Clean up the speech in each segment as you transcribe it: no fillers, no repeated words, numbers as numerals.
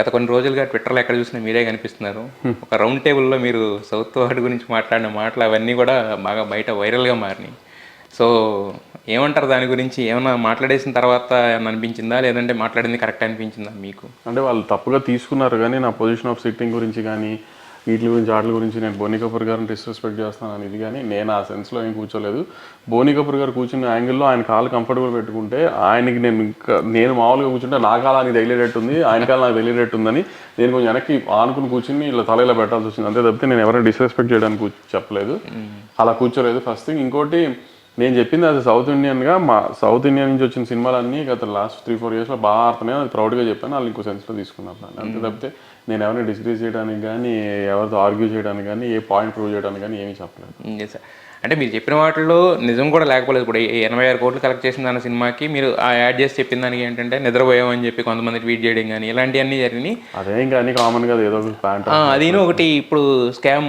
గత కొన్ని రోజులుగా ట్విట్టర్లో ఎక్కడ చూసినా మీరే కనిపిస్తున్నారు. ఒక రౌండ్ టేబుల్‌లో మీరు సౌత్ వాడి గురించి మాట్లాడిన మాటలు అవన్నీ కూడా బాగా బయట వైరల్‌గా మారినాయి. సో, ఏమంటారు దాని గురించి? ఏమన్నా మాట్లాడేసిన తర్వాత ఏమన్నా అనిపించిందా? లేదంటే మాట్లాడింది కరెక్టే అనిపించిందా మీకు? అంటే వాళ్ళు తప్పుగా తీసుకున్నారు కానీ నా పొజిషన్ ఆఫ్ సిట్టింగ్ గురించి కానీ వీటి గురించి వాటి గురించి నేను బోనీ కపూర్ గారిని డిస్రెస్పెక్ట్ చేస్తాను ఇది కానీ నేను ఆ సెన్స్లో ఏం కూర్చోలేదు. బోనీ కపూర్ గారు కూర్చున్న యాంగిల్లో ఆయన కాలు కంఫర్టబుల్ పెట్టుకుంటే ఆయనకి నేను మామూలుగా కూర్చుంటే నా కాలు ఆయనకి తగిలేటట్టు ఉంది, ఆయన కాలు నాకు తగిలేటట్టు ఉందని నేను కొంచెం వెనక్కి ఆనుకుని కూర్చుని ఇలా తల ఇలా పెట్టాల్సి వచ్చింది. అంతే తప్పితే నేను ఎవరైనా డిస్రెస్పెక్ట్ చేయడానికి చెప్పలేదు, అలా కూర్చోలేదు. First thing. ఇంకోటి, నేను చెప్పింది అది సౌత్ ఇండియన్గా సౌత్ ఇండియా నుంచి వచ్చిన సినిమాలన్నీ గత లాస్ట్ 3-4 ఇయర్స్లో బాగా ఆడుతున్నాయి, అది ప్రౌడ్గా చెప్పాను. వాళ్ళు ఇంకో సెన్స్లో తీసుకున్నారు. అంతే తప్పితే నేను ఎవరిని డిస్గ్రీస్ చేయడానికి కానీ ఎవరితో ఆర్గ్యూ చేయడానికి కానీ ఏ పాయింట్ ప్రూవ్ చేయడానికి కానీ ఏమీ చెప్పలేదు. సార్, అంటే మీరు చెప్పిన వాటిలో నిజం కూడా లేకపోలేదు. ఇప్పుడు 86 కోట్లు కలెక్ట్ చేసిన దాని సినిమాకి మీరు ఆ యాడ్ చేసి చెప్పిన దానికి ఏంటంటే నిద్రపోయామని చెప్పి కొంతమంది ట్వీట్ చేయడం కానీ ఇలాంటివన్నీ జరిగినాయి. అదే ఇంకా అన్ని కామన్ కదా, ఏదో ఒక ప్యాంట్. అదేనో ఒకటి ఇప్పుడు స్కామ్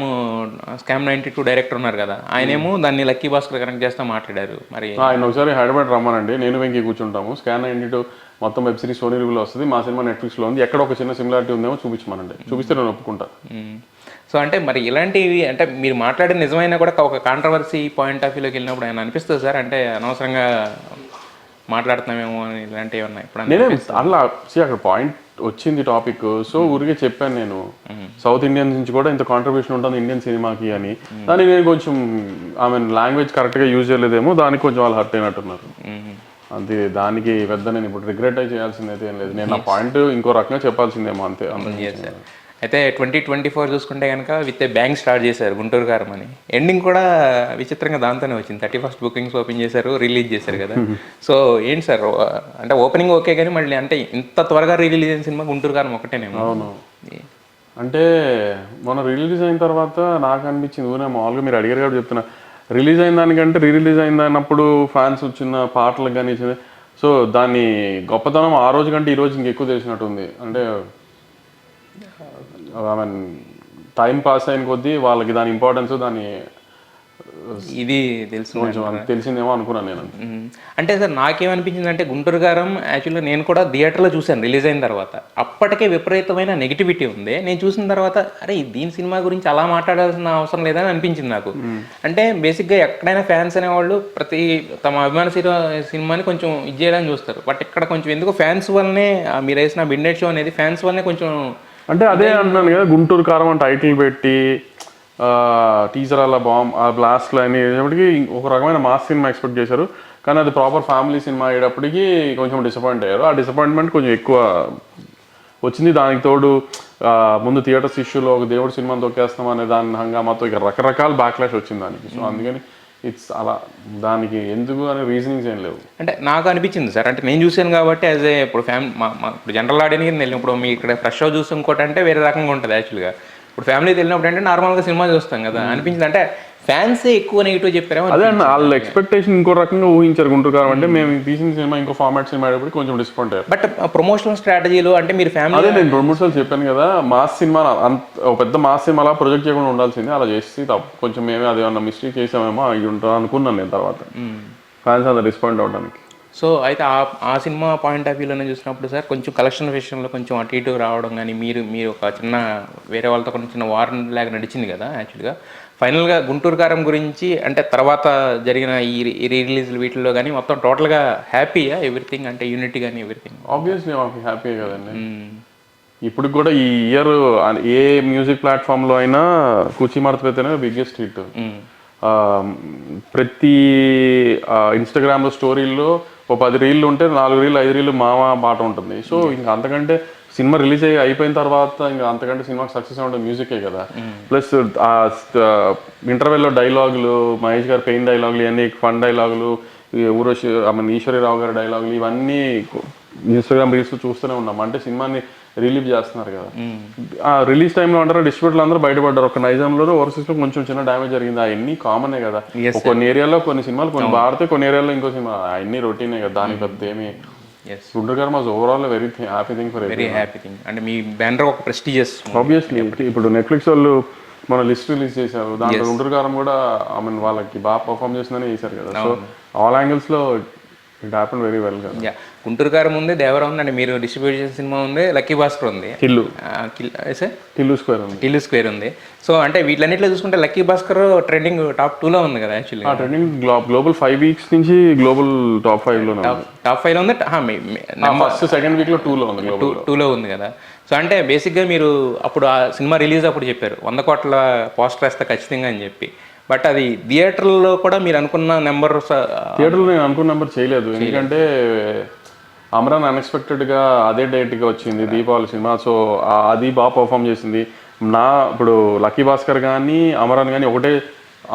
92 డైరెక్టర్ ఉన్నారు కదా, ఆయనేమో దాన్ని లక్కీ భాస్కర్ కనెక్ట్ చేస్తా మాట్లాడారు. మరి ఆయన ఒకసారి హైదరాబాద్ రమ్మనండి, నేను వెంకీ కూర్చుంటాము. స్కామ్ 92 మొత్తం వెబ్ సిరీస్ సోనీ రివ్యూలో వస్తుంది, మా సినిమా నెట్ఫ్లిక్స్లో ఉంది, ఎక్కడ ఒక చిన్న సిమిలారిటీ ఉందేమో చూపించమనండి, చూపిస్తే నేను ఒప్పుకుంటా. సో అంటే మరి ఇలాంటివి అంటే మీరు మాట్లాడిన నిజమైనా కూడా ఒక కాంట్రవర్సీ పాయింట్ ఆఫ్ వ్యూలోకి వెళ్ళినప్పుడు ఆయన అనిపిస్తుంది సార్, అంటే అనవసరంగా మాట్లాడుతున్నామేమో అని ఇలాంటివి ఉన్నాయి. ఇప్పుడు నేనే అట్లా అక్కడ పాయింట్ వచ్చింది టాపిక్, సో ఊరికే చెప్పాను నేను సౌత్ ఇండియన్ నుంచి కూడా ఇంత కాంట్రిబ్యూషన్ ఉంటుంది ఇండియన్ సినిమాకి అని. దాన్ని నేను కొంచెం లాంగ్వేజ్ కరెక్ట్గా యూజ్ చేయలేదేమో, దానికి కొంచెం వాళ్ళు హర్ట్ అయినట్టున్నారు. అంతే, దానికి పెద్ద నేను ఇప్పుడు రిగ్రెట్ అయి చేయాల్సింది అయితే ఏం లేదు. నేను నా పాయింట్ ఇంకో రకంగా చెప్పాల్సిందేమో అంతే. అయితే 2024 చూసుకుంటే కనుక విత్ ఏ బ్యాంక్ స్టార్ట్ చేశారు గుంటూరు కారం అని. ఎండింగ్ కూడా విచిత్రంగా దాంతోనే వచ్చింది. 31st బుకింగ్స్ ఓపెన్ చేశారు, రిలీజ్ చేశారు కదా. సో ఏంటి సార్, అంటే ఓపెనింగ్ ఓకే కానీ మళ్ళీ అంటే ఇంత త్వరగా రిలీజ్ అయిన సినిమా గుంటూరు కారం ఒకటేనేమో. అవును, అంటే మొన్న రిలీజ్ అయిన తర్వాత నాకు అనిపించింది, ఊనే మామూలుగా మీరు అడిగారు కాబట్టి చెప్తున్నా, రిలీజ్ అయిన దానికంటే రిలీజ్ అయినప్పుడు ఫ్యాన్స్ వచ్చిన పాటలకు కానీ, సో దాన్ని గొప్పతనం ఆ రోజు కంటే ఈ రోజు ఇంకెక్కువ తెలిసినట్టుంది. అంటే టైం పాస్ అయిన కొద్దీ వాళ్ళకి దాని ఇంపార్టెన్స్, దాని ఇది తెలుసు కొంచెం తెలిసిందేమో అనుకున్నాను నేను. అంటే సార్ నాకేమనిపించింది అంటే గుంటూరు గారం యాక్చువల్గా నేను కూడా థియేటర్లో చూశాను రిలీజ్ అయిన తర్వాత. అప్పటికే విపరీతమైన నెగిటివిటీ ఉంది. నేను చూసిన తర్వాత అరే దీని సినిమా గురించి అలా మాట్లాడాల్సిన అవసరం లేదని అనిపించింది నాకు. అంటే బేసిక్గా ఎక్కడైనా ఫ్యాన్స్ అనేవాళ్ళు ప్రతి తమ అభిమాన సినిమాని కొంచెం ఇది చేయడానికి చూస్తారు. బట్ ఇక్కడ కొంచెం ఎందుకు ఫ్యాన్స్ వల్లనే మీరు వేసిన మిడ్నైట్ షో అనేది ఫ్యాన్స్ వల్లనే కొంచెం, అంటే అదే అంటున్నాను కదా, గుంటూరు కారం అని టైటిల్ పెట్టి టీజర్ అలా బ్లాస్ట్లు అని ఒక రకమైన మాస్ సినిమా ఎక్స్పెక్ట్ చేశారు, కానీ అది ప్రాపర్ ఫ్యామిలీ సినిమా అయ్యేటప్పటికి కొంచెం డిసప్పాయింట్ అయ్యారు. ఆ డిసప్పాయింట్మెంట్ కొంచెం ఎక్కువ వచ్చింది. దానికి తోడు ముందు థియేటర్స్ ఇష్యూలో ఒక దేవుడు సినిమాని తొక్కేస్తాం అనే దాని హంగామాతో ఇక రకరకాల బ్యాక్లాష్ వచ్చింది దానికి. సో అందుకని ఇట్స్ అలా, దానికి ఎందుకు అనే రీజనింగ్స్ ఏం లేవు. అంటే నాకు అనిపించింది సార్, అంటే నేను చూశాను కాబట్టి యాజ్ ఏ ఇప్పుడు ఇప్పుడు జనరల్ ఆడియన్కి వెళ్ళినప్పుడు మీ ఇక్కడ ఫ్రెష్ షో చూసి ఇంకోటి అంటే వేరే రకంగా ఉంటుంది యాక్చువల్గా. ఇప్పుడు ఫ్యామిలీకి వెళ్ళినప్పుడు అంటే నార్మల్గా సినిమా చూస్తాం కదా, అనిపించింది అంటే ఫ్యాన్సే ఎక్కువ నెగిటివ్ చెప్పారేమో. అదే అన్న, వాళ్ళ ఎక్స్పెక్టేషన్ ఇంకో రకంగా ఊహించారు గుంటూరు కారం అంటే. మేము తీసిన సినిమా ఇంకో ఫార్మాట్ సినిమా అయ్యేప్పుడు కొంచెం డిస్పాయింట్ అయ్యారు. బట్ ప్రమోషనల్ స్ట్రాటజీలు అంటే మీరు ఫ్యామిలీ, అదే నేను 2-3 సార్లు చెప్పాను కదా, మాస్ సినిమా ఒక పెద్ద మాస్ సినిమా అలా ప్రొజెక్ట్ చేయకుండా ఉండాల్సింది, అలా చేసి కొంచెం మేమే అదేమన్నా మిస్టేక్ చేసామేమో అవి ఉంటాం అనుకున్నాను నేను. తర్వాత ఫ్యాన్స్ అంతా డిస్పాయింట్ అవడానికి. సో అయితే ఆ సినిమా పాయింట్ ఆఫ్ వ్యూలోనే చూసినప్పుడు సార్ కొంచెం కలెక్షన్ విషయంలో కొంచెం అటు ఇటు రావడం కానీ, మీరు ఒక చిన్న వేరే వాళ్ళతో కొంచెం చిన్న వార్ లాగా నడిచింది కదా యాక్చువల్గా. ఫైనల్గా గుంటూరు కారం గురించి అంటే తర్వాత జరిగిన ఈ రిలీజ్ వీటిల్లో కానీ మొత్తం టోటల్గా హ్యాపీయా ఎవ్రీథింగ్, అంటే యూనిటీ కానీ ఎవ్రీథింగ్? ఆబ్వియస్లీ మాకు హ్యాపీ కదండి. ఇప్పుడు కూడా ఈ ఇయర్ ఏ మ్యూజిక్ ప్లాట్ఫామ్లో అయినా కూచి మార్తపైతేనే బిగ్గెస్ట్ హిట్. ప్రతి ఇన్స్టాగ్రామ్లో స్టోరీల్లో ఒక 10 రీళ్ళు ఉంటే 4 రీళ్ళు 5 రీళ్ళు మామ పాట ఉంటుంది. సో ఇంకా అంతకంటే సినిమా రిలీజ్ అయిపోయిన తర్వాత ఇంకా అంతకంటే సినిమాకి సక్సెస్ ఉంటే మ్యూజికే కదా. ప్లస్ ఆ ఇంటర్వెల్లో డైలాగులు, మహేష్ గారి పెయిన్ డైలాగులు, ఇవన్నీ ఫన్ డైలాగులు, ఊరోషి ఈశ్వరీరావు గారి డైలాగులు, ఇవన్నీ ఇన్స్టాగ్రామ్ రీల్స్ చూస్తూనే ఉన్నాం. అంటే సినిమాని రిలీజ్ చేస్తున్నారు కదా. ఆ రిలీజ్ టైంలో అంటారు డిస్ట్రిబ్యూటర్లు అందరూ బయటపడ్డారు. ఒక నైజాంలో ఓవర్సీస్లో కొంచెం చిన్న డ్యామేజ్ జరిగింది, అవన్నీ కామనే కదా. కొన్ని ఏరియాలో కొన్ని సినిమాలు కొన్ని బారితే, కొన్ని ఏరియాలో ఇంకో సినిమా, అవన్నీ రొటీనే కదా. దానికి పెద్ద ఏమి గుంటూరు కారం was overall very happy thing for very happy thing. అంటే మీ బ్యానర్ ఒక ప్రెస్టీజియస్. ఆబ్వియస్లీ ఇప్పుడు నెట్ఫ్లిక్స్ వాళ్ళు మన లిస్ట్ రిలీజ్ చేశారు, దాంట్లో గుంటూరు కారం కూడా వాళ్ళకి బాగా పర్ఫామ్ చేసిందని చేశారు కదా. సో ఆల్ యాంగిల్స్లో ఇట్ హ్యాపెన్ వెరీ వెల్ కదా. యా, గుంటూరు గారు ఉంది, దేవరా ఉంది, అంటే మీరు డిస్ట్రిబ్యూట్ చేసిన సినిమా ఉంది, లక్కీ భాస్కర్ ఉంది, టిల్లు సార్ టిల్లు స్క్వేర్ ఉంది. టిల్లు స్క్వేర్ ఉంది. సో అంటే వీటిలన్నింటిలో చూసుకుంటే లక్కీ భాస్కర్ ట్రెండింగ్ టాప్ 2లో ఉంది కదా యాక్చువల్లీ. ట్రెండింగ్ గ్లోబల్ 5 వీక్స్ నుంచి గ్లోబల్ టాప్ 5 లో టాప్ 5లో ఉంది, ఫస్ట్ సెకండ్ వీక్ లో 2లో ఉంది, గ్లోబల్ 2లో ఉంది కదా. సో అంటే బేసిక్గా మీరు అప్పుడు ఆ సినిమా రిలీజ్ అప్పుడు చెప్పారు 100 కోట్ల పోస్టర్ వేస్తే ఖచ్చితంగా అని చెప్పి. బట్ అది థియేటర్లో కూడా మీరు అనుకున్న నెంబర్ థియేటర్లో నేను అనుకున్న నెంబర్ చేయలేదు, ఎందుకంటే అమరాన్ అన్ఎక్స్పెక్టెడ్గా అదే డేట్గా వచ్చింది దీపావళి సినిమా. సో అది బాగా పర్ఫామ్ చేసింది. ఇప్పుడు లక్కీ భాస్కర్ కానీ అమరాన్ కానీ ఒకటే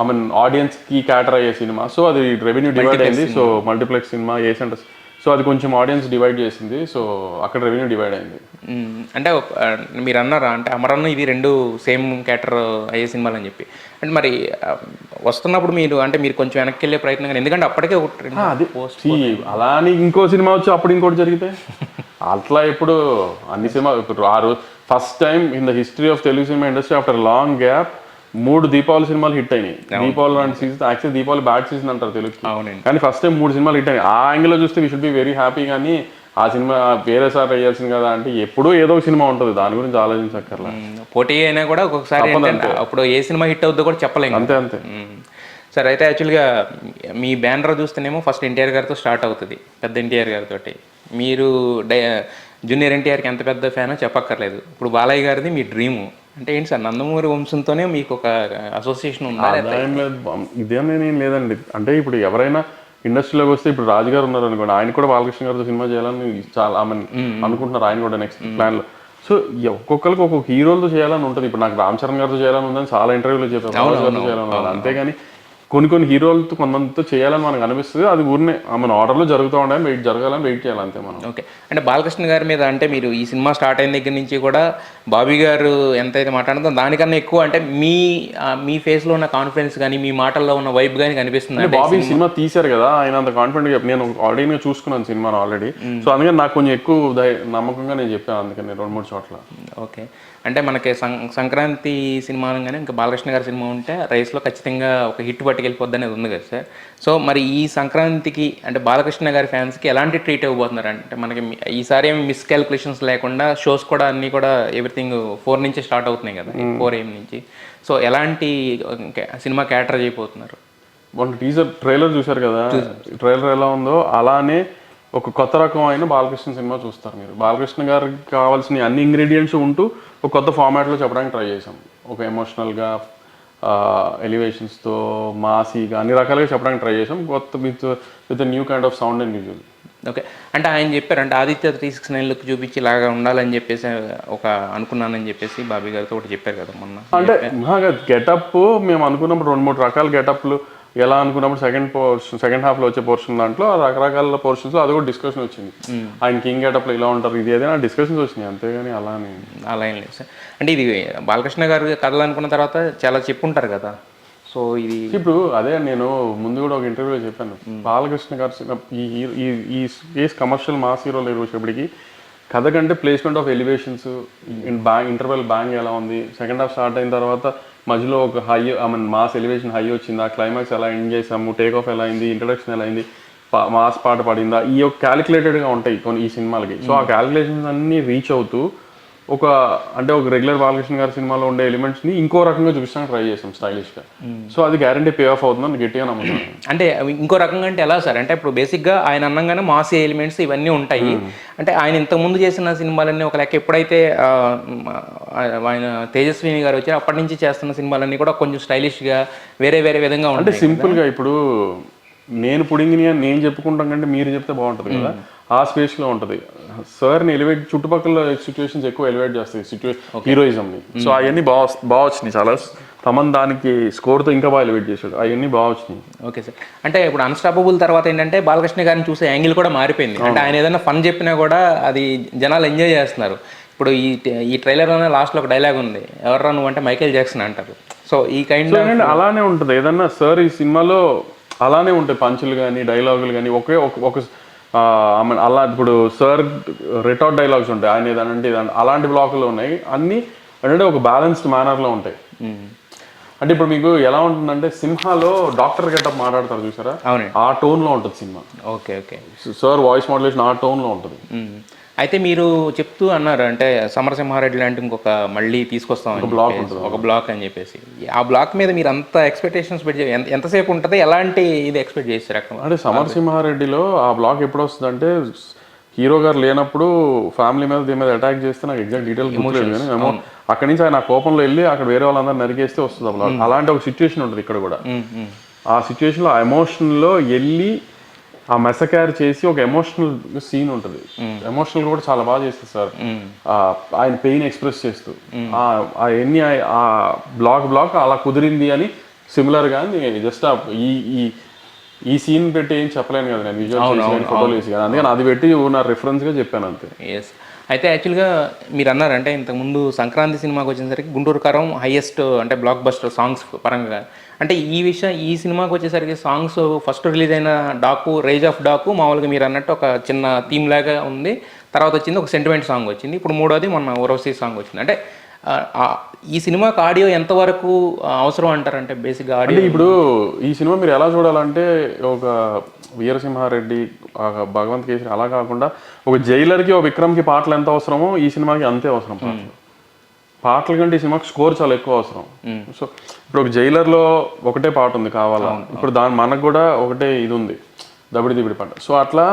ఐ మీన్ ఆడియన్స్కి క్యాటర్ అయ్యే సినిమా. సో అది రెవెన్యూ డివైడ్ అయింది. సో మల్టీప్లెక్స్ సినిమా ఏ సెంటర్స్, సో అది కొంచెం ఆడియన్స్ డివైడ్ చేసింది. సో అక్కడ రెవెన్యూ డివైడ్ అయింది. అంటే మీరు అన్నారా అంటే అమరన్ ఇది రెండు సేమ్ క్యాటర్ అయ్యే సినిమాలు అని చెప్పి. అంటే మరి వస్తున్నప్పుడు మీరు కొంచెం వెనక్కి వెళ్ళే ప్రయత్నం కానీ, ఎందుకంటే అప్పటికే అది అలా అని ఇంకో సినిమా వచ్చి అప్పుడు ఇంకోటి జరిగితే అట్లా ఇప్పుడు అన్ని సినిమా ఇప్పుడు first time in the history of Telugu cinema industry after long gap 3 Deepavali సినిమాలు హిట్ అయినాయి. దీపావళి లాంటి season actually Deepavali bad season అంటారు తెలుగుకి, కానీ ఫస్ట్ టైం 3 సినిమాలు హిట్ అయినాయి. ఆ యాంగిల్లో చూస్తే we should be very happy. కానీ ఆ సినిమా వేరే సార్ వేయాల్సింది కదా అంటే ఎప్పుడూ ఏదో ఒక సినిమా ఉంటుంది, దాని గురించి ఆలోచించక్కర్లా. పోటీ అయినా కూడా ఒక్కొక్కసారి అప్పుడు ఏ సినిమా హిట్ అవుతుందో కూడా చెప్పలేము. అంతే. సరే, అయితే యాక్చువల్గా మీ బ్యానర్ చూస్తేనేమో ఫస్ట్ ఎన్టీఆర్ గారితో స్టార్ట్ అవుతుంది, పెద్ద ఎన్టీఆర్ గారితో. మీరు జూనియర్ ఎన్టీఆర్కి ఎంత పెద్ద ఫ్యానో చెప్పక్కర్లేదు. ఇప్పుడు బాలయ్య గారిది మీ డ్రీము అంటే ఏంటి సార్? నందమూరి వంశంతోనే మీకు ఒక అసోసియేషన్ ఉందా? ఇదేం లేదండి. అంటే ఇప్పుడు ఎవరైనా ఇండస్ట్రీలోకి వస్తే ఇప్పుడు రాజుగారు ఉన్నారు అనుకోండి, ఆయన కూడా బాలకృష్ణ గారితో సినిమా చేయాలని చాలా అనుకుంటున్నారు, ఆయన కూడా నెక్స్ట్ ప్లాన్లో. సో ఒక్కొక్కరికి ఒక్కొక్క హీరోలతో చేయాలని ఉంటుంది. ఇప్పుడు నాకు రామ్ చరణ్ గారితో చేయాలని ఉందని చాలా ఇంటర్వ్యూలో చెప్పాను, గారితో చేయాలని ఉంది. అంతేగాని కొన్ని హీరోలతో కొంతమందితో చేయాలని మనకు అనిపిస్తుంది. అది ఊరినే మన ఆర్డర్లో జరుగుతూ ఉండాలని జరగాలని వెయిట్ చేయాలి అంతే మనం. ఓకే, అంటే బాలకృష్ణ గారి మీద అంటే మీరు ఈ సినిమా స్టార్ట్ అయిన దగ్గర నుంచి కూడా బాబీ గారు ఎంతైతే మాట్లాడుతుందో దానికన్నా ఎక్కువ అంటే మీ ఫేస్లో ఉన్న కాన్ఫిడెన్స్ కానీ మీ మాటల్లో ఉన్న వైబ్ కానీ కనిపిస్తుంది. బాబీ సినిమా తీశారు కదా, ఆయన అంత కాన్ఫిడెంట్గా నేను ఆడియన్గా చూసుకున్నాను సినిమాను ఆల్రెడీ. సో అందుకని నాకు కొంచెం ఎక్కువ నమ్మకంగా నేను చెప్పాను, అందుకని 2-3 చోట్ల. ఓకే, అంటే మనకి సంక్రాంతి సినిమా అనగానే ఇంకా బాలకృష్ణ గారి సినిమా ఉంటే రైస్లో ఖచ్చితంగా ఒక హిట్ పట్టుకెళ్ళిపోద్ది అనేది ఉంది కదా సార్. సో మరి ఈ సంక్రాంతికి అంటే బాలకృష్ణ గారి ఫ్యాన్స్కి ఎలాంటి ట్రీట్ ఇవ్వబోతున్నారు? అంటే మనకి ఈసారి ఏమి మిస్కాల్కులేషన్స్ లేకుండా షోస్ కూడా అన్నీ కూడా ఎవ్రీథింగ్ 4 నుంచి స్టార్ట్ అవుతున్నాయి కదా, 4 AM నుంచి. సో ఎలాంటి సినిమా క్యాటర్ చేయబోతున్నారు? మొన్న టీజర్ ట్రైలర్ చూశారు కదా, ట్రైలర్ ఎలా ఉందో అలానే ఒక కొత్త రకమైన బాలకృష్ణ సినిమా చూస్తారు మీరు. బాలకృష్ణ గారికి కావాల్సిన అన్ని ఇంగ్రీడియంట్స్ ఉంటూ ఒక కొత్త ఫార్మాట్లో చెప్పడానికి ట్రై చేసాం. ఒక ఎమోషనల్గా ఎలివేషన్స్తో మాసీగా అన్ని రకాలుగా చెప్పడానికి ట్రై చేసాం, కొత్త with new kind of sound and visual. Okay, అంటే ఆయన చెప్పారు అంటే ఆదిత్య 369 లుక్ చూపించి ఇలాగా ఉండాలని చెప్పేసి ఒక అనుకున్నానని చెప్పేసి బాబీ గారితో ఒకటి చెప్పారు కదా మొన్న. అంటే గెటప్ మేము అనుకున్నప్పుడు 2-3 రకాల గెటప్లు ఎలా అనుకున్నప్పుడు సెకండ్ హాఫ్లో వచ్చే పోర్షన్ దాంట్లో రకరకాల పోర్షన్స్లో అది కూడా డిస్కషన్ వచ్చింది. ఆయన కింగ్ గెటప్లో ఇలా ఉంటారు, ఇది ఏదైనా డిస్కషన్స్ వచ్చినాయి, అంతేగాని అలా ఏం లేదు సార్. అంటే ఇది బాలకృష్ణ గారు కథలు అనుకున్న తర్వాత చాలా చెప్పుంటారు కదా. సో ఇది ఇప్పుడు అదే నేను ముందు కూడా ఒక ఇంటర్వ్యూలో చెప్పాను, బాలకృష్ణ గారు ఈ కేస్ కమర్షియల్ మాస్ హీరో లేరు వచ్చేప్పటికి కథ కంటే placement of elevations interval bang ఎలా ఉంది, సెకండ్ హాఫ్ స్టార్ట్ అయిన తర్వాత మధ్యలో ఒక హై మాస్ ఎలివేషన్ హై వచ్చిందా, క్లైమాక్స్ ఎలా ఎండ్ చేసాము, టేక్ ఆఫ్ ఎలా అయింది, ఇంట్రడక్షన్ ఎలా అయింది, మాస్ పాట పడిందా, ఈ యొక్క క్యాలిక్యులేటెడ్గా ఉంటాయి కొన్ని ఈ సినిమాలకి. సో ఆ క్యాలిక్యులేషన్స్ అన్నీ రీచ్ అవుతూ ఒక రెగ్యులర్ బాలకృష్ణ గారి సినిమాలో ఉండే ఎలిమెంట్స్ని ఇంకో రకంగా చూపించడానికి ట్రై చేసాం స్టైలిష్గా. సో అది గ్యారంటీ పే ఆఫ్ అవుతుందని గట్టిగా నమ్ముతున్నాను. అంటే ఇంకో రకంగా అంటే ఎలా సార్? అంటే ఇప్పుడు బేసిక్గా ఆయన అన్నంగానే మాస్ ఎలిమెంట్స్ ఇవన్నీ ఉంటాయి. అంటే ఆయన ఇంతకుముందు చేసిన సినిమాలన్నీ ఒక లెక్క, ఎప్పుడైతే ఆయన తేజస్విని గారు వచ్చారు అప్పటి నుంచి చేస్తున్న సినిమాలన్నీ కూడా కొంచెం స్టైలిష్గా వేరే విధంగా ఉంటాయి. అంటే సింపుల్గా ఇప్పుడు నేను పుడింగిని అని నేను చెప్పుకుంటాం కంటే మీరు చెప్తే బాగుంటుంది కదా, ఆ స్పేస్లో ఉంటుంది. సార్ని ఎలివేట్ చుట్టుపక్కల సిచ్యువేషన్స్ ఎక్కువ ఎలివేట్ చేస్తాయి హీరోయిజంని. సో అవన్నీ బాగా వచ్చినాయి, చాలా తమన్ దానికి స్కోర్తో ఇంకా బాగా ఎలివేట్ చేశాడు, అవన్నీ బాగా వచ్చినాయి. ఓకే సార్, అంటే ఇప్పుడు అన్స్టాపబుల్ తర్వాత ఏంటంటే బాలకృష్ణ గారిని చూసే యాంగిల్ కూడా మారిపోయింది. అంటే ఆయన ఏదైనా ఫన్ చెప్పినా కూడా అది జనాలు ఎంజాయ్ చేస్తున్నారు. ఇప్పుడు ఈ ట్రైలర్లోనే లాస్ట్లో ఒక డైలాగ్ ఉంది, ఎవర్రా నువ్వు అంటే మైకేల్ జాక్సన్ అంటారు. సో ఈ కైండ్ అలానే ఉంటుంది ఏదన్నా సార్ ఈ సినిమాలో అలానే ఉంటాయి, పంచులు కానీ డైలాగులు కానీ ఒక అలా. ఇప్పుడు సార్ రిటార్డ్ డైలాగ్స్ ఉంటాయి, ఆయన ఏదంటే అలాంటి బ్లాకులు ఉన్నాయి, అన్నీ అంటే ఒక బ్యాలెన్స్డ్ మేనర్లో ఉంటాయి. అంటే ఇప్పుడు మీకు ఎలా ఉంటుందంటే సింహాలో డాక్టర్ గెటప్ మాట్లాడతారు చూసారా, అవునండి. ఆ టోన్లో ఉంటుంది cinema. Okay okay. Sir voice modulation ఆ టోన్లో ఉంటుంది. అయితే మీరు చెప్తూ అన్నారు అంటే సమరసింహారెడ్డి లాంటి ఇంకొక మళ్ళీ తీసుకొస్తాం ఒక బ్లాక్ అని చెప్పేసి, ఆ బ్లాక్ మీద మీరు అంత ఎక్స్పెక్టేషన్స్ పెట్టి ఎంతసేపు ఉంటుంది, ఎలాంటి ఇది ఎక్స్పెక్ట్ చేస్తారు అక్కడ? అంటే సమరసింహారెడ్డిలో ఆ బ్లాక్ ఎప్పుడు వస్తుందంటే హీరో గారు లేనప్పుడు ఫ్యామిలీ మీద దీని మీద అటాక్ చేస్తే నాకు ఎగ్జాక్ట్ డీటెయిల్ గుర్తులేదు కానీ మేము అక్కడి నుంచి ఆయన కోపంలో వెళ్ళి అక్కడ వేరే వాళ్ళందరూ నరికేస్తే వస్తుంది ఆ బ్లాక్. అలాంటి ఒక సిచ్యువేషన్ ఉంటుంది ఇక్కడ కూడా. ఆ సిచ్యువేషన్లో ఆ ఎమోషన్లో వెళ్ళి ఆ మెసక్యార్ చేసి ఒక ఎమోషనల్ సీన్ ఉంటుంది. ఎమోషనల్ కూడా చాలా బాగా చేస్తారు సార్, ఆయన పెయిన్ ఎక్స్ప్రెస్ చేస్తూ ఎన్ని ఆ బ్లాక్ అలా కుదిరింది అని సిమిలర్ గా జస్ట్ ఈ సీన్ పెట్టి ఏం చెప్పలేను కదా నేను, విజువల్ ఫోటోలు వేసి కదా, అందుకని అది పెట్టి నా రిఫరెన్స్ గా చెప్పాను అంతే. ఎస్. అయితే యాక్చువల్గా మీరు అన్నారంటే ఇంతకుముందు సంక్రాంతి సినిమాకి వచ్చేసరికి గుంటూరు కారం హైయెస్ట్ అంటే బ్లాక్ బస్టర్ సాంగ్స్ పరంగా, అంటే ఈ సినిమాకి వచ్చేసరికి సాంగ్స్ ఫస్ట్ రిలీజ్ అయిన డాకు రేజ్ ఆఫ్ డాకు మామూలుగా మీరు అన్నట్టు ఒక చిన్న థీమ్ లాగా ఉంది, తర్వాత వచ్చింది ఒక సెంటిమెంట్ సాంగ్ వచ్చింది, ఇప్పుడు మూడోది మొన్న ఊరవసి సాంగ్ వచ్చింది. అంటే ఈ సినిమాకి ఆడియో ఎంతవరకు అవసరం అంటారంటే బేసిక్గా ఆడియో? ఇప్పుడు ఈ సినిమా మీరు ఎలా చూడాలంటే ఒక వీరసింహారెడ్డి, భగవంత్ కేసరి అలా కాకుండా ఒక జైలర్కి ఒక విక్రమ్కి పాటలు ఎంత అవసరమో ఈ సినిమాకి అంతే అవసరం. పాటల కంటే ఈ సినిమాకి స్కోర్ చాలా ఎక్కువ అవసరం. సో ఇప్పుడు ఒక జైలర్లో ఒకటే పాట ఉంది కావాలా, ఇప్పుడు మనకు కూడా ఒకటే ఇది ఉంది దబిడి దిబిడి పాట. సో అట్లా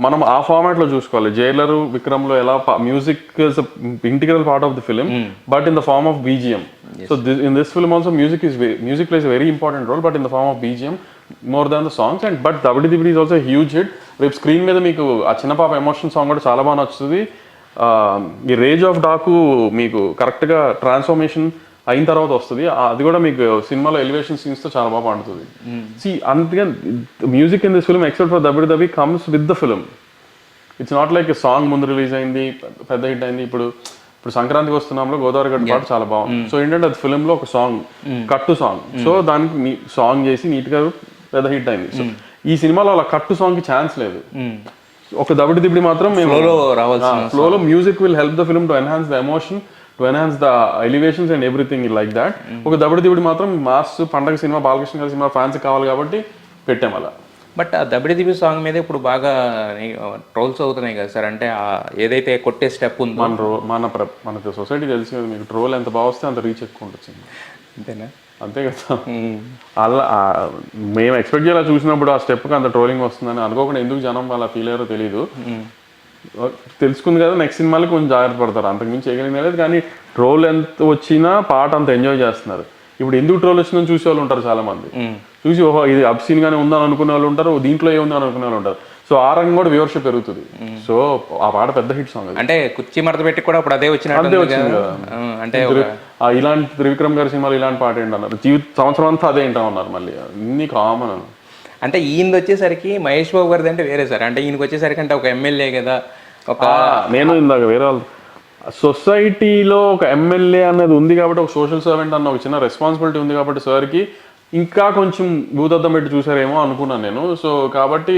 మనం ఆ ఫార్మాట్లో చూసుకోవాలి. జైలర్ విక్రమ్లో ఎలా music is integral part of the film but in the form of BGM. So in this film also music plays very important role but in the form of BGM more than the songs. And but Dabidi Dibidi is also huge hit. రేపు screen మీద మీకు ఆ చిన్న పాప emotion song కూడా చాలా బాగా నచ్చుతుంది. ఈ రేజ్ ఆఫ్ డాకు మీకు కరెక్ట్గా ట్రాన్స్ఫర్మేషన్ అయిన తర్వాత వస్తుంది, అది కూడా మీకు సినిమాలో ఎలివేషన్ సీన్స్తో చాలా బాగా పండుతుంది. అందుకని music in this film except for Dabidi Dabi comes with the film. It's not like song ముందు రిలీజ్ అయింది పెద్ద హిట్ అయింది. ఇప్పుడు సంక్రాంతికి వస్తున్నాంలో గోదావరి గడ్డ పాట చాలా బాగుంది. సో ఏంటంటే అది ఫిల్మ్లో ఒక సాంగ్ కట్టు సాంగ్, సో దానికి సాంగ్ చేసి నీట్గా పెద్ద హిట్ అయింది. సో ఈ సినిమాలో అలా కట్టు సాంగ్కి ఛాన్స్ లేదు. ఒక దబిడి దిబిడి మాత్రం ఫ్లోలో music will help the film to enhance the emotion, to enhance the elevations and everything like that. ఒక దబిడి దిబిడి మాత్రం మాస్ పండగ సినిమా, బాలకృష్ణ గారి సినిమా ఫ్యాన్స్ కావాలి కాబట్టి పెట్టాం అలా. బట్ ఆ దబిడి దిబి సాంగ్ మీద ఇప్పుడు బాగా ట్రోల్స్ అవుతున్నాయి కదా సార్, అంటే ఏదైతే కొట్టే స్టెప్ ఉందో మన సొసైటీ తెలిసి మీకు ట్రోల్ ఎంత బాగా వస్తే అంత రీచ్ ఎక్కువ ఉంటుంది. అంతేనా? అంతే కదా. అలా మేము ఎక్స్పెక్ట్ చేయాలి చూసినప్పుడు ఆ స్టెప్కి అంత ట్రోలింగ్ వస్తుందని అనుకోకుండా ఎందుకు జనం అలా ఫీల్ అయ్యారో తెలియదు. తెలుసుకుంది కదా నెక్స్ట్ సినిమాలకి కొంచెం జాగ్రత్త పడతారు, అంతకుమించి చేయగలిగిన లేదు. కానీ ట్రోల్ ఎంత వచ్చినా పాట అంత ఎంజాయ్ చేస్తున్నారు. ఇప్పుడు ఎందుకు ట్రోల్ వచ్చిందని చూసే వాళ్ళు ఉంటారు చాలా మంది, చూసి ఓహో ఇది అబ్సీన్ గానే ఉందని అనుకునే వాళ్ళు ఉంటారు, దీంట్లో ఏముందని అనుకునే వాళ్ళు ఉంటారు. సో ఆ రంగం కూడా వ్యూవర్షిప్ పెరుగుతుంది. సో ఆ పాట పెద్ద హిట్ సాంగ్. అంటే కుర్చీ మడత పెట్టి కూడా ఇప్పుడు అదే వచ్చింది కదా. అంటే ఇలాంటి త్రివిక్రమ్ గారి సినిమాలు ఇలాంటి పాట ఏంటన్నారు, సంవత్సరం అంతా అదే ఏంటన్నారు, మళ్ళీ అన్ని కామన్. అంటే ఈయనది వచ్చేసరికి మహేష్ బాబు గారిది అంటే వేరే సార్, అంటే ఈయనకి వచ్చేసరికి అంటే ఒక ఎమ్మెల్యే కదా. నేను ఇందాక వేరే వాళ్ళు సొసైటీలో ఒక ఎమ్మెల్యే అనేది ఉంది కాబట్టి, ఒక సోషల్ సర్వెంట్ అన్న ఒక చిన్న రెస్పాన్సిబిలిటీ ఉంది కాబట్టి సార్కి ఇంకా కొంచెం భూతద్దం పెట్టి చూసారేమో అనుకున్నాను నేను. సో కాబట్టి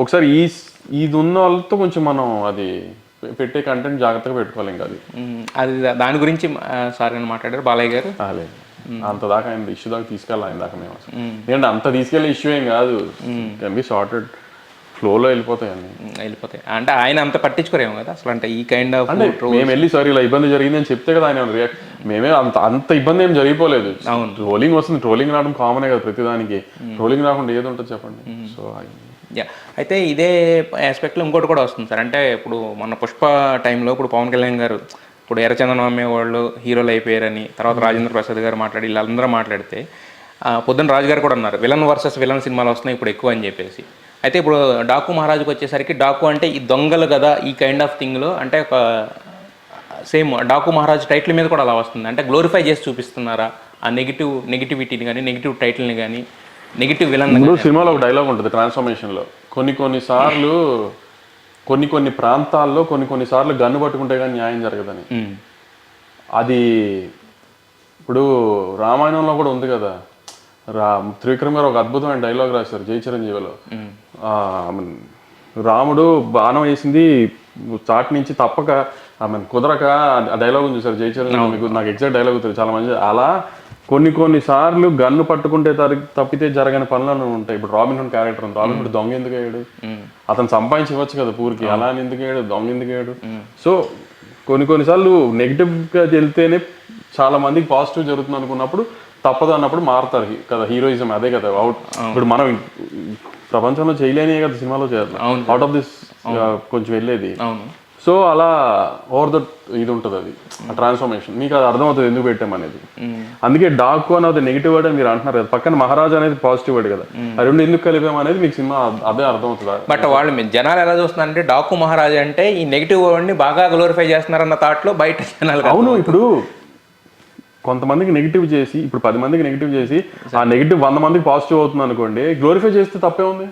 ఒకసారి ఇది ఉన్న వాళ్ళతో కొంచెం మనం అది పెట్టే కంటెంట్ జాగ్రత్తగా పెట్టుకోవాలి. ఇంకా అది దాని గురించి సార్ అని మాట్లాడారు బాలయ్య గారు. అంత దాకా ఆయన ఇష్యూ దాకా తీసుకెళ్ళాలి. ఆయన దాకా మేము ఎందుకంటే అంత తీసుకెళ్ళే ఇష్యూ ఏం కాదు, కెన్ బి సార్టెడ్, ఫ్లోలో వెళ్ళిపోతాయి. అంటే ఆయన అంత పట్టించుకోరేమో కదా అసలు, అంటే ఈ కైండ్ ఆఫ్ అంటే మేము వెళ్ళి సార్ ఇలా ఇబ్బంది జరిగింది అని చెప్తే కదా ఆయన రియాక్ట్. మేమే అంత ఇబ్బంది ఏం జరిగిపోలేదు. ట్రోలింగ్ వస్తుంది, ట్రోలింగ్ రావడం కామనే కదా ప్రతిదానికి, ట్రోలింగ్ రాకుండా ఏది ఉంటుంది చెప్పండి. సో అయితే ఇదే ఆస్పెక్ట్లో ఇంకోటి కూడా వస్తుంది సార్, అంటే ఇప్పుడు మన పుష్ప టైంలో ఇప్పుడు పవన్ కళ్యాణ్ గారు ఇప్పుడు ఎర్రచందనం అమ్మే వాళ్ళు హీరోలు అయిపోయారని, తర్వాత రాజేంద్ర ప్రసాద్ గారు మాట్లాడి వీళ్ళందరూ మాట్లాడితే పొద్దున్న రాజు గారు కూడా అన్నారు విలన్ వర్సెస్ విలన్ సినిమాలు వస్తున్నాయి ఇప్పుడు ఎక్కువ అని చెప్పేసి. అయితే ఇప్పుడు డాకు మహారాజుకి వచ్చేసరికి డాకు అంటే ఈ దొంగలు కదా ఈ కైండ్ ఆఫ్ థింగ్లో, అంటే ఒక సేమ్ డాకు మహారాజు టైటిల్ మీద కూడా అలా వస్తుంది. అంటే గ్లోరిఫై చేసి చూపిస్తున్నారా ఆ నెగిటివిటీని కానీ, నెగిటివ్ టైటిల్ని కానీ, నెగిటివ్ విలన్. సినిమాలో ఒక డైలాగ్ ఉంటుంది ట్రాన్స్ఫర్మేషన్లో, కొన్నిసార్లు కొన్ని ప్రాంతాల్లో కొన్నిసార్లు గన్ను పట్టుకుంటే కానీ న్యాయం జరగదని. అది ఇప్పుడు రామాయణంలో కూడా ఉంది కదా. త్రివిక్రమ్ గారు ఒక అద్భుతమైన డైలాగ్ రాశారు జై చిరంజీవిలో. రాముడు బాణం వేసింది చాటి నుంచి తప్పక ఆమె కుదరక ఆ డైలాగ్ ఉంది చూసారు జయచంద్ర, మీకు నాకు ఎగ్జాక్ట్ డైలాగ్ అవుతుంది చాలా మంది అలా కొన్ని సార్లు గన్ను పట్టుకుంటే తప్పితే జరగని పనులు ఉంటాయి. ఇప్పుడు రాబిన్ హుడ్ క్యారెక్టర్ ఉంది, రాబిన్ హుడ్ దొంగ ఎందుకు అయ్యాడు, అతను సంపాదించి ఇవ్వచ్చు కదా పూర్కి, అలా అని ఎందుకు అయ్యాడు, దొంగ ఎందుకు అయ్యాడు. సో కొన్నిసార్లు నెగిటివ్గా వెళ్తేనే చాలా మందికి పాజిటివ్ జరుగుతుంది అనుకున్నప్పుడు తప్పదు అన్నప్పుడు మారుతారు కదా. హీరోయిజం అదే కదా. ఇప్పుడు మనం ప్రపంచంలో చేయలేనే కదా సినిమాలో చేయాలి, అవుట్ ఆఫ్ దిస్ కొంచెం వెళ్ళేది. సో అలా ఓవర్ ద ఇది ఉంటుంది, అది ట్రాన్స్ఫర్మేషన్ మీకు అది అర్థమవుతుంది ఎందుకు పెట్టామనేది. అందుకే డాకు అనేది నెగిటివ్ వర్డ్ అని మీరు అంటున్నారు కదా, పక్కన మహారాజా అనేది పాజిటివ్ వర్డ్ కదా, ఆ రెండు ఎందుకు కలిపామనేది మీకు సినిమా అదే అర్థమవుతుంది. బట్ వాళ్ళు జనాలు ఎలా చూస్తున్నారంటే డాకు మహారాజా అంటే ఈ నెగిటివ్ వర్డ్ని బాగా గ్లోరిఫై చేస్తున్నారన్న థాట్లో బయట జనాలు. అవును, ఇప్పుడు కొంతమందికి నెగిటివ్ చేసి ఇప్పుడు 10 మందికి నెగిటివ్ చేసి ఆ నెగిటివ్ 100 మందికి పాజిటివ్ అవుతుంది అనుకోండి, గ్లోరిఫై చేస్తే తప్పే ఉంది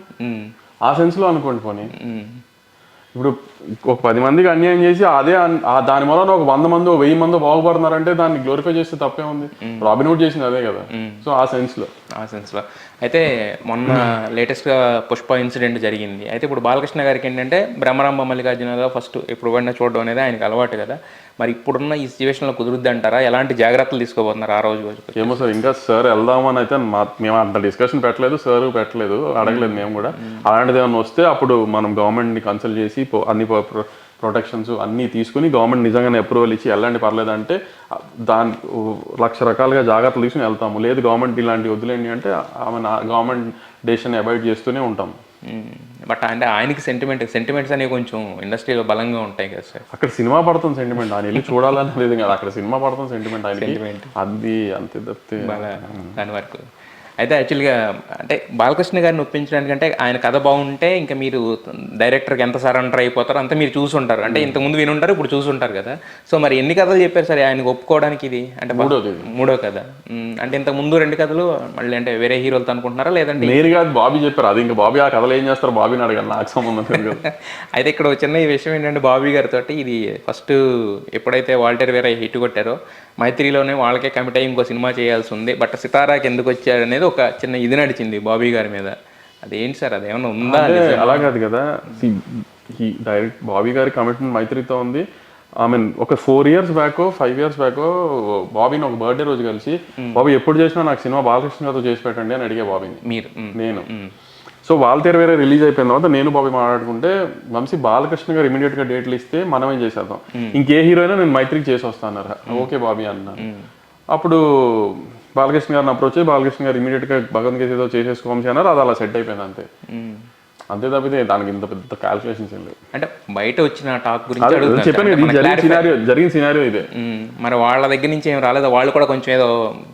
ఆ సెన్స్లో అనుకోండి. పోనీ ఇప్పుడు ఒక 10 మందికి అన్యాయం చేసి అదే దాని వలన ఒక 100 మందో 1000 మందో బాగుపడుతున్నారంటే దాన్ని గ్లోరిఫై చేస్తే తప్పే ఉంది. రాబిన్ హుడ్ చేసింది అదే కదా. సో ఆ సెన్స్లో అయితే మొన్న లేటెస్ట్గా పుష్ప ఇన్సిడెంట్ జరిగింది. అయితే ఇప్పుడు బాలకృష్ణ గారికి ఏంటంటే బ్రహ్మరాంబ మల్లికార్జునరావు ఫస్ట్ ఎప్పుడు పడినా చూడడం అనేది ఆయనకు అలవాటు కదా. మరి ఇప్పుడున్న ఈ సిచ్యువేషన్లో కుదురుద్ది అంటారా? ఎలాంటి జాగ్రత్తలు తీసుకోబోతున్నారు ఆ రోజు? ఏమో సార్, ఇంకా సార్ వెళ్దామని అయితే మేము అంత డిస్కషన్ పెట్టలేదు, సార్ పెట్టలేదు, అడగలేదు మేము కూడా. అలాంటిది ఏమైనా వస్తే అప్పుడు మనం గవర్నమెంట్ని కన్సల్ట్ చేసి అన్ని ప్రొటెక్షన్స్ అన్నీ తీసుకుని గవర్నమెంట్ నిజంగానే అప్రూవల్ ఇచ్చి వెళ్ళండి పర్లేదంటే దాని 1,00,000 రకాలుగా జాగ్రత్తలు తీసుకుని వెళ్తాము. లేదు గవర్నమెంట్ ఇలాంటివి వదిలేండి అంటే ఆమె గవర్నమెంట్ డెసిషన్ అవాయిడ్ చేస్తూనే ఉంటాము. బట్ అంటే ఆయనకి సెంటిమెంట్స్ అనేవి కొంచెం ఇండస్ట్రీలో బలంగా ఉంటాయి కదా సార్. అక్కడ సినిమా పడుతుంది సెంటిమెంట్, ఆయన వెళ్ళి చూడాలని లేదు కదా, అక్కడ సినిమా పడుతుంది సెంటిమెంట్ ఆయనకి, అది అంతే తప్పితే దాని వరకు. అయితే యాక్చువల్గా అంటే బాలకృష్ణ గారిని ఒప్పించడానికంటే ఆయన కథ బాగుంటే ఇంకా మీరు డైరెక్టర్కి ఎంత సరెండర్ అయిపోతారో అంతా మీరు చూసుంటారు. అంటే ఇంతకుముందు వినుంటారు, ఇప్పుడు చూసుంటారు కదా. సో మరి ఎన్ని కథలు చెప్పారు సరే ఆయనకు ఒప్పుకోవడానికి? ఇది అంటే మూడో కథ. అంటే ఇంతకు ముందు 2 కథలు మళ్ళీ అంటే వేరే హీరోలతో అనుకుంటున్నారా లేదంటే? నేను కాదు, బాబీ చెప్పారు. అది ఇంకా బాబీ ఆ కథలు ఏం చేస్తారు బాబీని అడగాలి, నాకు సంబంధం లేదు. అయితే ఇక్కడ చిన్న ఈ విషయం ఏంటంటే బాబీ గారితో ఇది ఫస్ట్ ఎప్పుడైతే వాల్టర్ వేరే హిట్ కొట్టారో మైత్రిలోనే వాళ్ళకే కమిట్ అయ్యి ఇంకో సినిమా చేయాల్సి ఉంది, బట్ సితారాకి ఎందుకు వచ్చాడు అనేది ఒక చిన్న ఇది నడిచింది బాబీ గారి మీద. అదేంటి సార్, అదేమన్నా ఉందా? అలా కాదు కదా, డైరెక్ట్ బాబీ గారి కమిట్మెంట్ మైత్రితో ఉంది. ఒక 4 years బ్యాక్ 5 years బ్యాక్ బాబీని ఒక బర్త్డే రోజు కలిసి, బాబీ ఎప్పుడు చేసినా నాకు సినిమా బాలకృష్ణ గారితో చేసి పెట్టండి అని అడిగా బాబీని నేను. సో వాల్తేరు వేరే రిలీజ్ అయిపోయిన తర్వాత నేను బాబీ మాట్లాడుకుంటే, వంశీ బాలకృష్ణ గారు ఇమీడియట్గా డేట్లు ఇస్తే మనమే చేసేద్దాం, ఇంకే హీరో అయినా నేను మైత్రికి చేసి వస్తాను. ఓకే బాబీ అన్నాను. అప్పుడు బాలకృష్ణ గారిని అప్రోచ్ అయ్యి బాలకృష్ణ గారు ఇమీడియట్గా భగవద్గీత ఏదో చేసేసుకోమని అన్నారు. అది అలా సెట్ అయిపోయింది అంతే తప్పితే దానికి ఇంత పెద్ద క్యాల్కులేషన్స్ ఏం లేవు. అంటే బయట వచ్చిన టాక్ గురించి చెప్పాను, జరిగిన సినారియో ఇదే. మరి వాళ్ళ దగ్గర నుంచి ఏం రాలేదు, వాళ్ళు కూడా కొంచెం ఏదో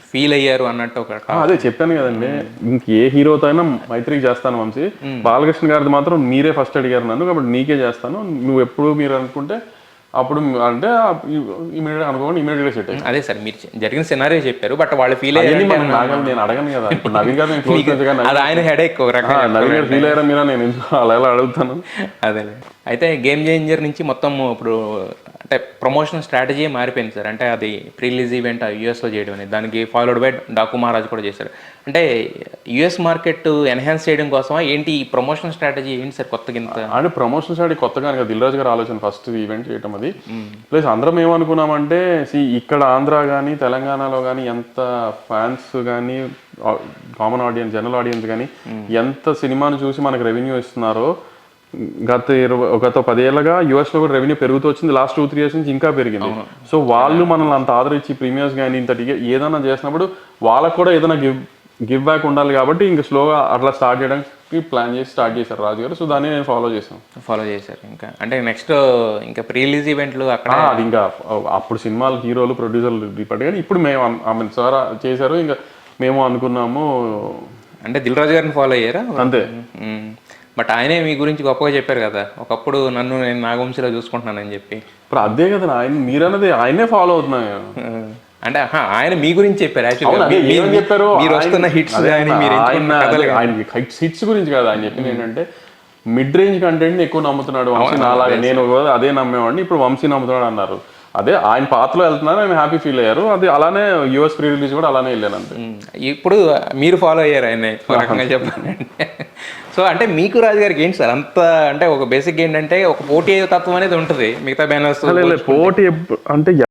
ఫీల్ అయ్యారు అన్నట్టు ఒక అదే చెప్పాను కదండి. ఇంకే హీరోతో అయినా మైత్రికి చేస్తాను వంశీ, బాలకృష్ణ గారిది మాత్రం మీరే ఫస్ట్ అడిగారు నన్ను, కాబట్టి నీకే చేస్తాను, నువ్వు ఎప్పుడు మీరు అనుకుంటే అప్పుడు అంటే ఇమీడియట్ అనుకోండి, ఇమీడియట్గా సెట్ అయ్యి. అదే సార్ మీరు జరిగిన సినారియో చెప్పారు, బట్ వాళ్ళు ఫీల్ అయ్యారు. నేను అడగను కదా, ఇప్పుడు నవీన్ గారు ఆయన హెడేక్ ఒక రకంగా. నవీన్ గారు ఫీల్ అయ్యారా మీరా, నేను అలా ఎలా అడుగుతాను. అదే అయితే గేమ్ చేంజర్ నుంచి మొత్తం ఇప్పుడు అంటే ప్రమోషన్ స్ట్రాటజీ మారిపోయింది సార్. అంటే అది ప్రీ రిలీజ్ ఈవెంట్ యూఎస్లో చేయడం అనేది, దానికి ఫాలోడ్ బై డాకు మహారాజ్ కూడా చేశారు. అంటే యూఎస్ మార్కెట్ ఎన్హాన్స్ చేయడం కోసమా ఏంటి ఈ ప్రమోషన్ స్ట్రాటజీ ఏంటి సార్ కొత్తగా? ఇంత అంటే ప్రమోషన్ స్ట్రాటజీ కొత్తగా దిల్ రాజు గారు ఆలోచన ఫస్ట్ ఈవెంట్ చేయడం అది. ప్లస్ అందరం ఏమనుకున్నామంటే ఇక్కడ ఆంధ్ర కానీ తెలంగాణలో కానీ ఎంత ఫ్యాన్స్ కానీ కామన్ ఆడియన్స్ జనరల్ ఆడియన్స్ కానీ ఎంత సినిమాను చూసి మనకు రెవెన్యూ ఇస్తున్నారో, గత 10 ఏళ్ళగా యూఎస్లో కూడా రెవెన్యూ పెరుగుతూ వచ్చింది, లాస్ట్ 2-3 years నుంచి ఇంకా పెరిగింది. సో వాళ్ళు మనల్ని అంత ఆదరించి ప్రీమియర్స్ కానీ ఇంత ఏదైనా చేసినప్పుడు వాళ్ళకు కూడా ఏదైనా గివ్ బ్యాక్ ఉండాలి, కాబట్టి ఇంకా స్లోగా అట్లా స్టార్ట్ చేయడానికి ప్లాన్ చేసి స్టార్ట్ చేశారు రాజు గారు. సో దాన్ని నేను ఫాలో చేశారు. ఇంకా అంటే నెక్స్ట్ ఇంకా ప్రీ రిలీజ్ ఈవెంట్లు అక్కడ అది ఇంకా అప్పుడు సినిమాలు హీరోలు ప్రొడ్యూసర్లు డిపార్ట్ కానీ ఇప్పుడు మేము సార్ చేశారు, ఇంకా మేము అనుకున్నాము. అంటే దిల్ రాజు గారిని ఫాలో అయ్యారా? అంతే. బట్ ఆయనే మీ గురించి గొప్పగా చెప్పారు కదా, ఒకప్పుడు నేను నాగవంశీలో చూసుకుంటున్నానని చెప్పి. ఇప్పుడు అదే కదా ఆయన మీరన్నది ఆయనే ఫాలో అవుతున్నాను. అంటే ఆయన మీ గురించి చెప్పారు. చెప్పారు హిట్స్ గురించి కాదు ఆయన చెప్పింది ఏంటంటే మిడ్ రేంజ్ కంటెంట్ ఎక్కువ నమ్ముతున్నాడు వంశీ, నాలాగా నేను అదే నమ్మేవాడిని, ఇప్పుడు వంశీ నమ్ముతున్నాడు అన్నారు. అదే ఆయన పాత్రలో వెళ్తున్నారు, ఆయన హ్యాపీ ఫీల్ అయ్యారు. అది అలానే యూఎస్ ప్రీ రిలీజ్ కూడా అలానే వెళ్ళాను అంతే. ఇప్పుడు మీరు ఫాలో అయ్యారు ఆయన ఒక రకంగా చెప్పాలంటే. సో అంటే మీకు రాజు గారికి ఏంటి సార్ అంత అంటే ఒక బేసిక్ ఏంటంటే ఒక పోటీ తత్వం అనేది ఉంటుంది మిగతా బ్యానర్స్ పోటీ అంటే